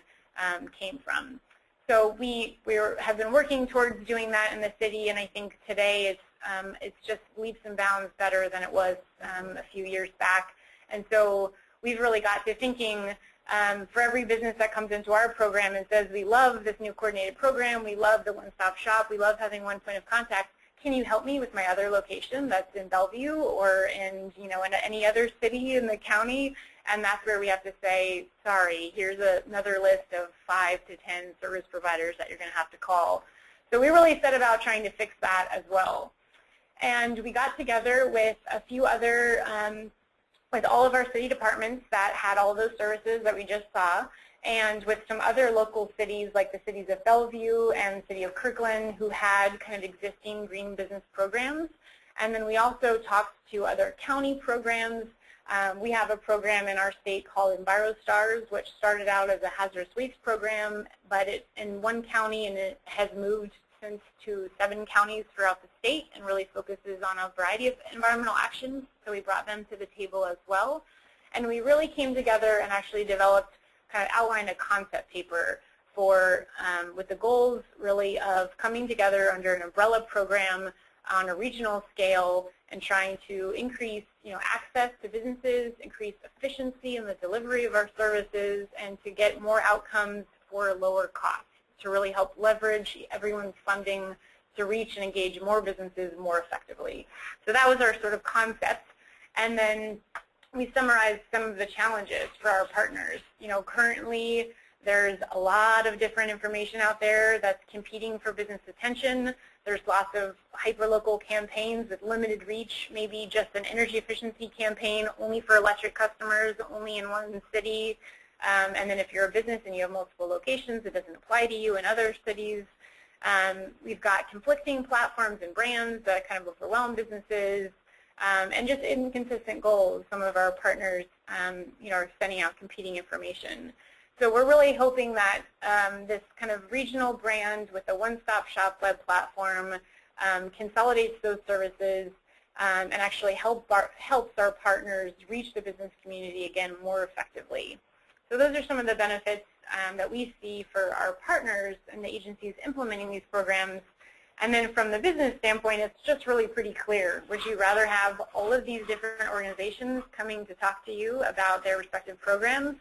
came from. So we have been working towards doing that in the city, and I think today it's just leaps and bounds better than it was a few years back. And so we've really got to thinking for every business that comes into our program and says, we love this new coordinated program, we love the one-stop shop, we love having one point of contact, can you help me with my other location that's in Bellevue or in any other city in the county? And that's where we have to say, sorry, here's another list of 5 to 10 service providers that you're going to have to call. So we really set about trying to fix that as well. And we got together with a few other, with all of our city departments that had all those services that we just saw, and with some other local cities like the cities of Bellevue and the city of Kirkland who had kind of existing green business programs. And then we also talked to other county programs. We have a program in our state called EnviroStars, which started out as a hazardous waste program, but it's in one county, and it has moved since to 7 counties throughout the state and really focuses on a variety of environmental actions. So we brought them to the table as well. And we really came together and actually developed, kind of outlined a concept paper for, with the goals really of coming together under an umbrella program on a regional scale and trying to increase access to businesses, increase efficiency in the delivery of our services, and to get more outcomes for lower costs, to really help leverage everyone's funding to reach and engage more businesses more effectively. So that was our sort of concept. And then we summarized some of the challenges for our partners. Currently there's a lot of different information out there that's competing for business attention. There's lots of hyperlocal campaigns with limited reach, maybe just an energy efficiency campaign only for electric customers, only in one city. And then if you're a business and you have multiple locations, it doesn't apply to you in other cities. We've got conflicting platforms and brands that kind of overwhelm businesses, and just inconsistent goals. Some of our partners are sending out competing information. So we're really hoping that this kind of regional brand with a one-stop shop web platform consolidates those services and actually helps our partners reach the business community again more effectively. So those are some of the benefits that we see for our partners and the agencies implementing these programs. And then from the business standpoint, it's just really pretty clear. Would you rather have all of these different organizations coming to talk to you about their respective programs?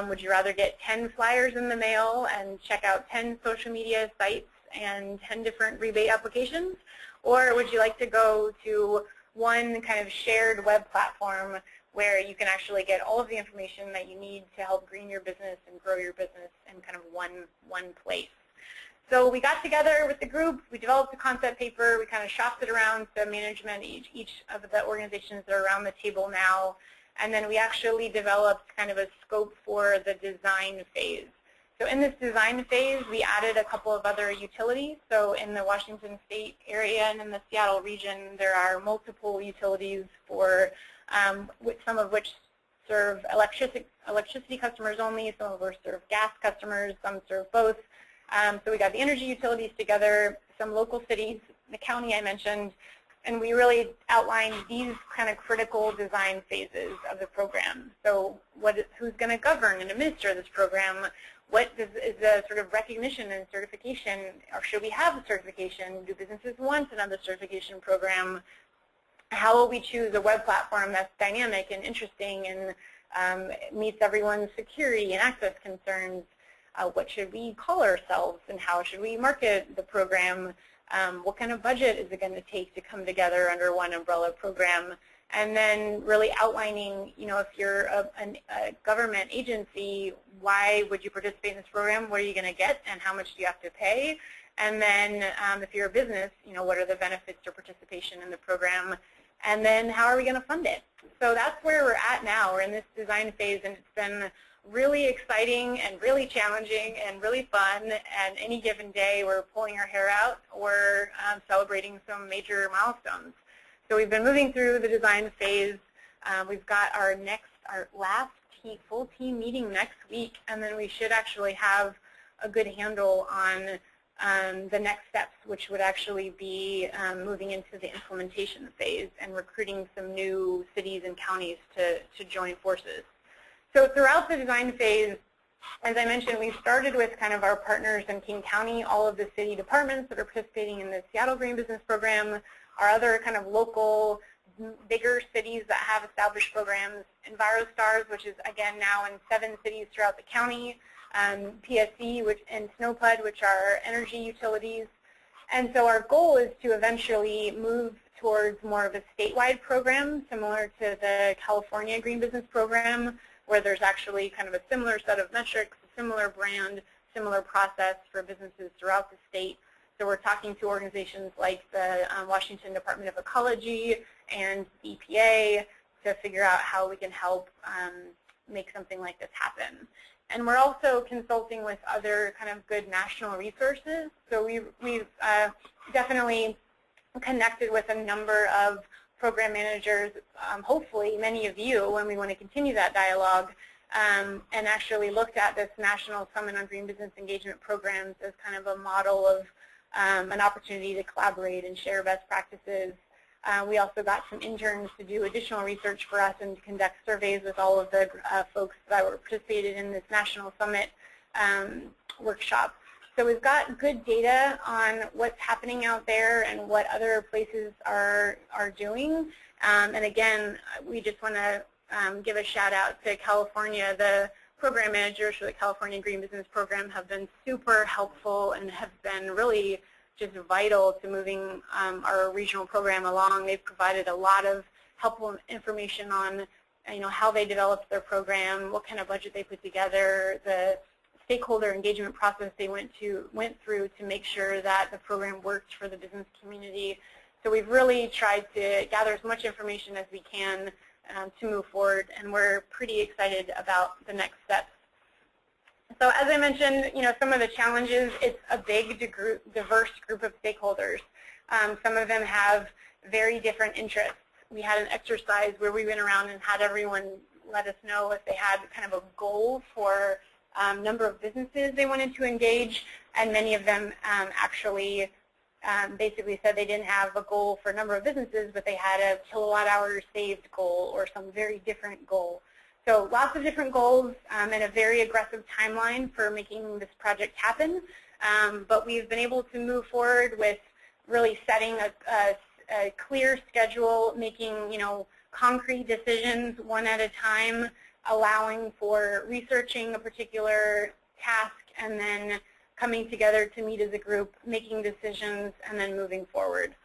Would you rather get 10 flyers in the mail and check out 10 social media sites and 10 different rebate applications? Or would you like to go to one kind of shared web platform where you can actually get all of the information that you need to help green your business and grow your business in kind of one place? So we got together with the group, we developed a concept paper, we kind of shopped it around to management, each of the organizations that are around the table now, and then we actually developed kind of a scope for the design phase. So in this design phase, we added a couple of other utilities. So in the Washington State area and in the Seattle region, there are multiple utilities for some of which serve electricity customers only, some of which serve gas customers, some serve both. So we got the energy utilities together, some local cities, the county I mentioned, and we really outlined these kind of critical design phases of the program. So who's going to govern and administer this program? What is the sort of recognition and certification, or should we have a certification? Do businesses want another certification program? How will we choose a web platform that's dynamic and interesting and meets everyone's security and access concerns? What should we call ourselves and how should we market the program? What kind of budget is it going to take to come together under one umbrella program? And then really outlining, if you're a government agency, why would you participate in this program? What are you going to get and how much do you have to pay? And then if you're a business, what are the benefits or participation in the program? And then how are we going to fund it? So that's where we're at now. We're in this design phase, and it's been really exciting and really challenging and really fun. And any given day, we're pulling our hair out or celebrating some major milestones. So we've been moving through the design phase. We've got our last full team meeting next week, and then we should actually have a good handle on the next steps, which would actually be moving into the implementation phase and recruiting some new cities and counties to join forces. So throughout the design phase, as I mentioned, we started with kind of our partners in King County, all of the city departments that are participating in the Seattle Green Business Program, our other kind of local, bigger cities that have established programs, EnviroStars, which is again now in 7 cities throughout the county, PSC and SNOPUD, which are energy utilities. And so our goal is to eventually move towards more of a statewide program, similar to the California Green Business Program, where there's actually kind of a similar set of metrics, a similar brand, similar process for businesses throughout the state. So we're talking to organizations like the Washington Department of Ecology and EPA to figure out how we can help make something like this happen. And we're also consulting with other kind of good national resources. So we've definitely connected with a number of program managers, hopefully many of you, when we want to continue that dialogue, and actually looked at this National Summit on Green Business Engagement Programs as kind of a model of an opportunity to collaborate and share best practices. We also got some interns to do additional research for us and to conduct surveys with all of the folks that were participated in this National Summit workshop. So we've got good data on what's happening out there and what other places are doing. And again, we just want to give a shout out to California. The program managers for the California Green Business Program have been super helpful and have been really just vital to moving our regional program along. They've provided a lot of helpful information on how they developed their program, what kind of budget they put together, the stakeholder engagement process they went through to make sure that the program worked for the business community. So we've really tried to gather as much information as we can to move forward, and we're pretty excited about the next steps. So as I mentioned, some of the challenges, it's a big, diverse group of stakeholders. Some of them have very different interests. We had an exercise where we went around and had everyone let us know if they had kind of a goal for number of businesses they wanted to engage, and many of them actually basically said they didn't have a goal for number of businesses, but they had a kilowatt hour saved goal or some very different goal. So lots of different goals and a very aggressive timeline for making this project happen. But we've been able to move forward with really setting a clear schedule, making concrete decisions one at a time, allowing for researching a particular task, and then coming together to meet as a group, making decisions, and then moving forward.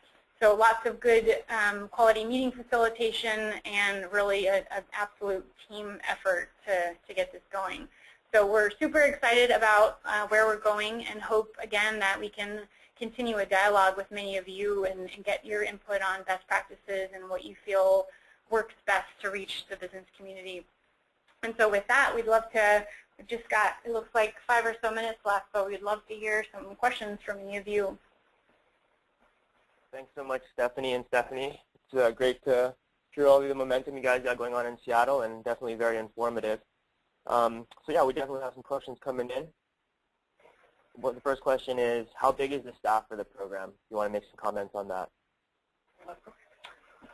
So lots of good quality meeting facilitation and really an absolute team effort to get this going. So we're super excited about where we're going and hope, again, that we can continue a dialogue with many of you and get your input on best practices and what you feel works best to reach the business community. And so with that, we'd love to, we've just got, it looks like 5 or so minutes left, but we'd love to hear some questions from any of you. Thanks so much, Stephanie and Stephanie. It's great to hear all the momentum you guys got going on in Seattle, and definitely very informative. So yeah, we definitely have some questions coming in. Well, the first question is, how big is the staff for the program? You want to make some comments on that?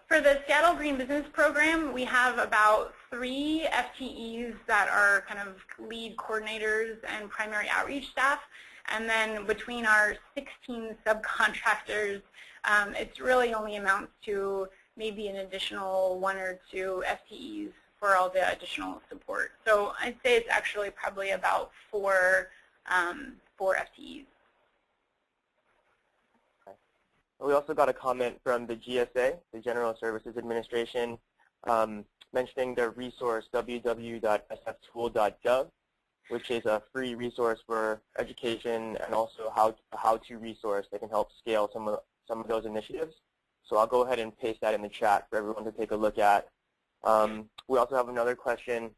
For the Seattle Green Business Program, we have about 3 FTEs that are kind of lead coordinators and primary outreach staff. And then between our 16 subcontractors, it really only amounts to maybe an additional 1 or 2 FTEs for all the additional support. So I'd say it's actually probably about 4 FTEs. We also got a comment from the GSA, the General Services Administration, mentioning their resource, www.sftool.gov, which is a free resource for education and also how-to resource that can help scale some of those initiatives. So I'll go ahead and paste that in the chat for everyone to take a look at. We also have another question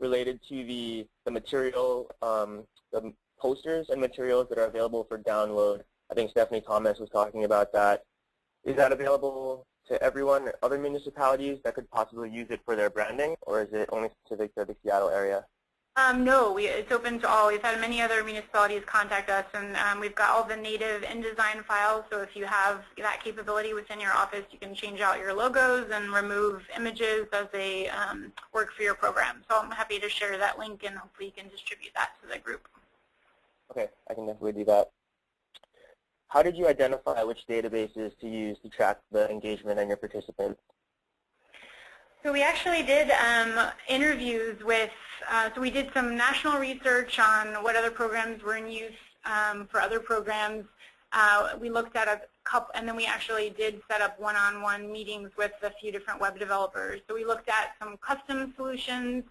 related to the material, the posters and materials that are available for download. I think Stephanie Thomas was talking about that. Is that available to everyone, other municipalities that could possibly use it for their branding, or is it only specific to the Seattle area? No, it's open to all. We've had many other municipalities contact us, and we've got all the native InDesign files, so if you have that capability within your office, you can change out your logos and remove images as they work for your program. So I'm happy to share that link, and hopefully you can distribute that to the group. Okay, I can definitely do that. How did you identify which databases to use to track the engagement and your participants? So we actually did interviews with, so we did some national research on what other programs were in use for other programs. We looked at a couple, and then we actually did set up one-on-one meetings with a few different web developers. So we looked at some custom solutions.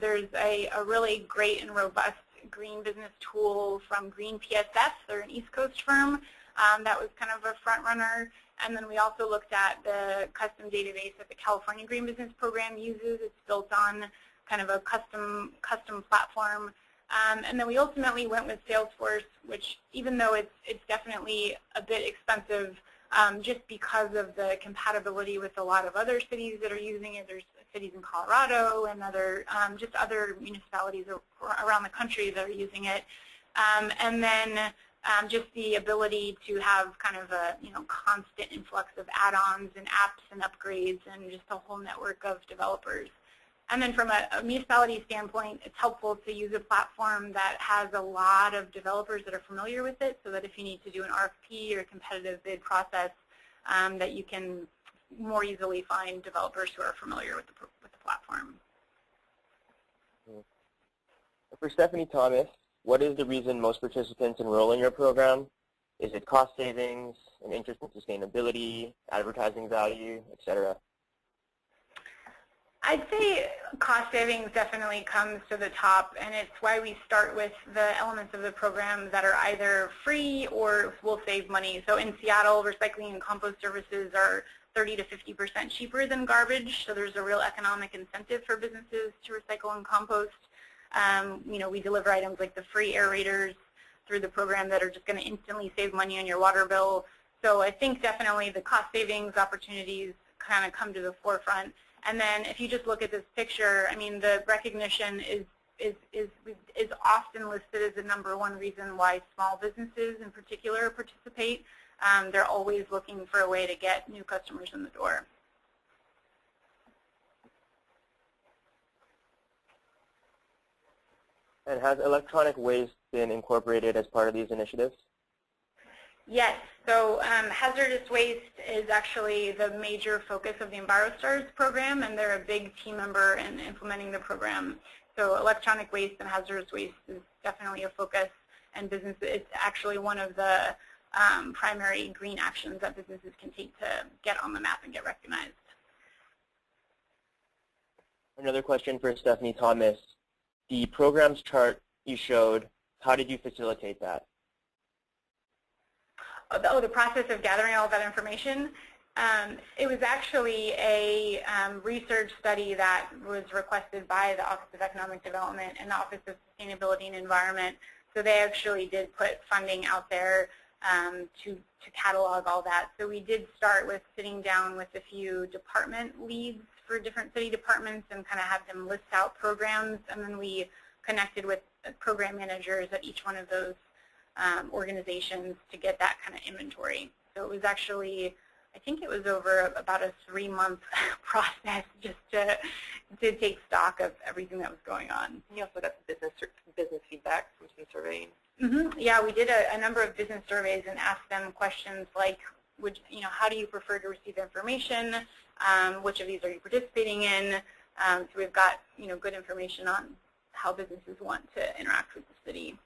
There's a really great and robust green business tool from Green PSF. They're an East Coast firm. That was kind of a front runner. And then we also looked at the custom database that the California Green Business Program uses. It's built on kind of a custom platform. And then we ultimately went with Salesforce, which even though it's definitely a bit expensive, just because of the compatibility with a lot of other cities that are using it. There's cities in Colorado and other just other municipalities around the country that are using it. And then just the ability to have kind of a constant influx of add-ons and apps and upgrades and just a whole network of developers. And then from a municipality standpoint, it's helpful to use a platform that has a lot of developers that are familiar with it, so that if you need to do an RFP or a competitive bid process, that you can more easily find developers who are familiar with the platform. For Stephanie Thomas, what is the reason most participants enroll in your program? Is it cost savings, an interest in sustainability, advertising value, etc.? I'd say cost savings definitely comes to the top, and it's why we start with the elements of the program that are either free or will save money. So in Seattle, recycling and compost services are 30 to 50% cheaper than garbage, so there's a real economic incentive for businesses to recycle and compost. We deliver items like the free aerators through the program that are just going to instantly save money on your water bill. So I think definitely the cost savings opportunities kind of come to the forefront. And then if you just look at this picture, I mean, the recognition is often listed as the #1 reason why small businesses in particular participate. They're always looking for a way to get new customers in the door. And has electronic waste been incorporated as part of these initiatives? Yes. So hazardous waste is actually the major focus of the EnviroStars program, and they're a big team member in implementing the program. So electronic waste and hazardous waste is definitely a focus, and business, it's actually one of the primary green actions that businesses can take to get on the map and get recognized. Another question for Stephanie Thomas. The programs chart you showed, how did you facilitate that? Oh, the process of gathering all that information. It was actually a research study that was requested by the Office of Economic Development and the Office of Sustainability and Environment. So they actually did put funding out there to catalog all that. So we did start with sitting down with a few department leads for different city departments and kind of have them list out programs, and then we connected with program managers at each one of those organizations to get that kind of inventory. So it was actually, I think it was over about a 3-month process just to take stock of everything that was going on. You also got business feedback from some surveys. Yeah, we did a number of business surveys and asked them questions like, how do you prefer to receive information? Which of these are you participating in? So we've got good information on how businesses want to interact with the city.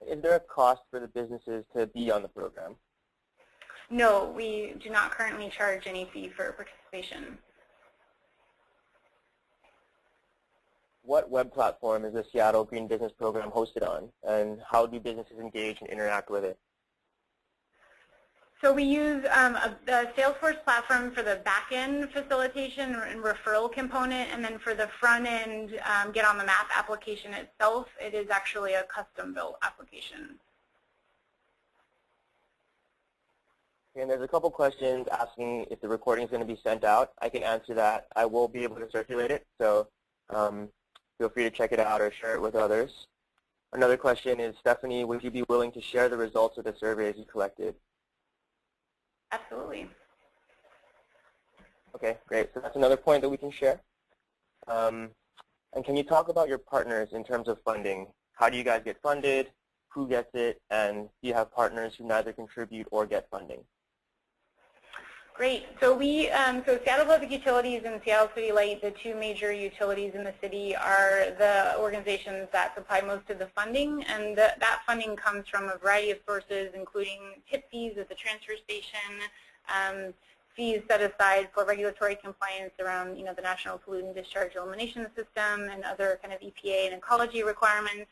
Is there a cost for the businesses to be on the program? No, we do not currently charge any fee for participation. What web platform is the Seattle Green Business Program hosted on, and how do businesses engage and interact with it? So we use the Salesforce platform for the back-end facilitation and referral component, and then for the front-end Get on the Map application itself, it is actually a custom-built application. And there's a couple questions asking if the recording is going to be sent out. I can answer that. I will be able to circulate it, so feel free to check it out or share it with others. Another question is, Stephanie, would you be willing to share the results of the surveys you collected? Absolutely. Okay, great. So that's another point that we can share. And can you talk about your partners in terms of funding? How do you guys get funded? Who gets it? And do you have partners who neither contribute or get funding? Great. So so Seattle Public Utilities and Seattle City Light, the two major utilities in the city, are the organizations that supply most of the funding, and that funding comes from a variety of sources, including tip fees at the transfer station, fees set aside for regulatory compliance around the National Pollutant Discharge Elimination System and other kind of EPA and ecology requirements,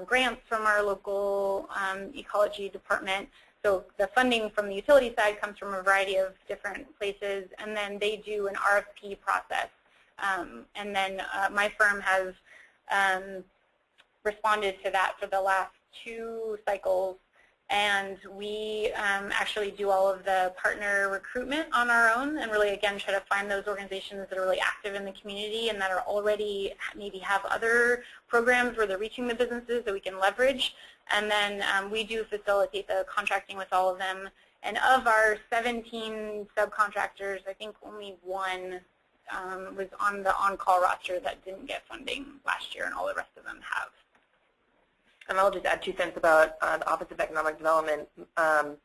grants from our local ecology department. So the funding from the utility side comes from a variety of different places, and then they do an RFP process. And then my firm has responded to that for the last 2 cycles, and we actually do all of the partner recruitment on our own and really, again, try to find those organizations that are really active in the community and that are already maybe have other programs where they're reaching the businesses that we can leverage. And then we do facilitate the contracting with all of them. And of our 17 subcontractors, I think only 1 was on the on-call roster that didn't get funding last year, and all the rest of them have. And I'll just add 2 cents about the Office of Economic Development. About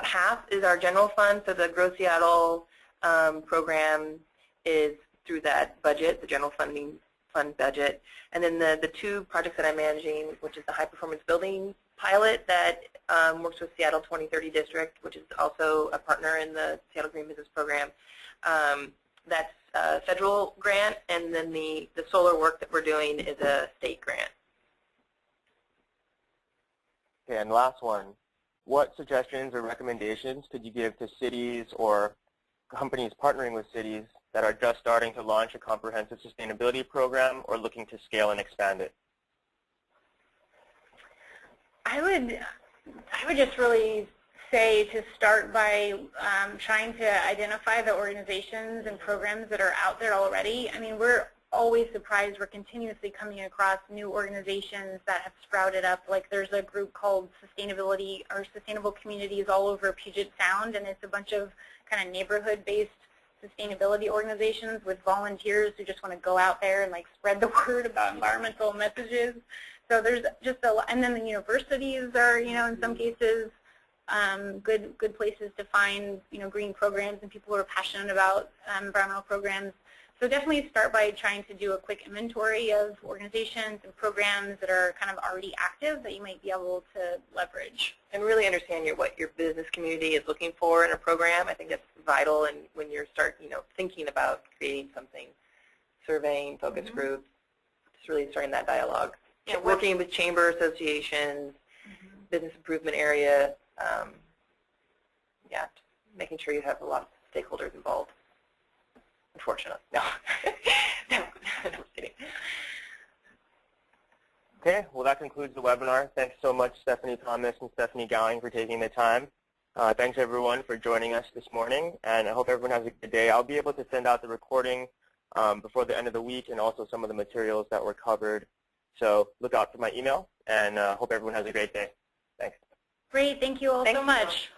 half is our general fund, so the Grow Seattle program is through that budget, the general fund budget. And then the 2 projects that I'm managing, which is the high performance building pilot that works with Seattle 2030 District, which is also a partner in the Seattle Green Business Program. That's a federal grant, and then the solar work that we're doing is a state grant. Okay, and last one. What suggestions or recommendations could you give to cities or companies partnering with cities that are just starting to launch a comprehensive sustainability program or looking to scale and expand it? I would just really say to start by trying to identify the organizations and programs that are out there already. I mean, we're always surprised. We're continuously coming across new organizations that have sprouted up. Like there's a group called Sustainability or Sustainable Communities all over Puget Sound, and it's a bunch of kind of neighborhood-based sustainability organizations with volunteers who just want to go out there and like spread the word about environmental messages. So there's just a lot, and then the universities are, in some cases, good places to find, green programs and people who are passionate about environmental programs. So definitely start by trying to do a quick inventory of organizations and programs that are kind of already active that you might be able to leverage. And really understand what your business community is looking for in a program. I think that's vital, and when you start, thinking about creating something, surveying, focus groups, just really starting that dialogue. Yeah, working with chamber associations, business improvement area, yeah, making sure you have a lot of stakeholders involved. Unfortunately, no. No, I'm kidding. Okay, well that concludes the webinar. Thanks so much, Stephanie Thomas and Stephanie Gowing, for taking the time. Thanks everyone for joining us this morning, and I hope everyone has a good day. I'll be able to send out the recording before the end of the week, and also some of the materials that were covered. So look out for my email, and hope everyone has a great day. Thanks. Great, thank you all so much.